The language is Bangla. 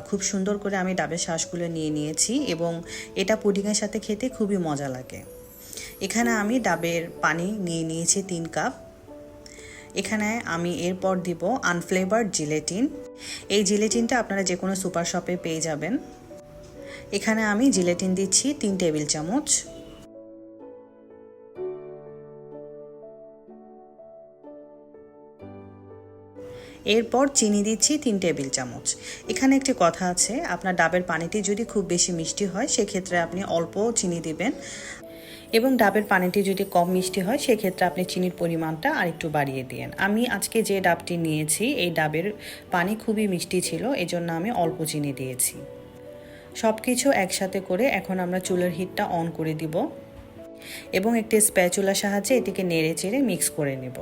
খুব সুন্দর করে আমি ডাবের শাঁসগুলো নিয়ে নিয়েছি এবং এটা পুডিংয়ের সাথে খেতে খুবই মজা লাগে। এখানে আমি ডাবের পানি নিয়ে নিয়েছি 3 কাপ। এখানে আমি এরপর দিব আনফ্লেভার্ড জিলেটিন। এই জিলেটিনটা আপনারা যে কোনো সুপার শপে পেয়ে যাবেন। এখানে আমি জিলেটিন দিচ্ছি 3 টেবিল চামচ। এরপর চিনি দিচ্ছি 3 টেবিল চামচ। এখানে একটি কথা আছে, আপনার ডাবের পানিটি যদি খুব বেশি মিষ্টি হয় সেক্ষেত্রে আপনি অল্প চিনি দিবেন, এবং ডাবের পানিটি যদি কম মিষ্টি হয় সেক্ষেত্রে আপনি চিনির পরিমাণটা আরেকটু বাড়িয়ে দিন। আমি আজকে যে ডাবটি নিয়েছি এই ডাবের পানি খুবই মিষ্টি ছিল, এজন্য আমি অল্প চিনি দিয়েছি। সব কিছু একসাথে করে এখন আমরা চুলার হিটটা অন করে দিব এবং একটি স্প্যাচুলার সাহায্যে এটিকে নেড়ে চেড়ে মিক্স করে নেব।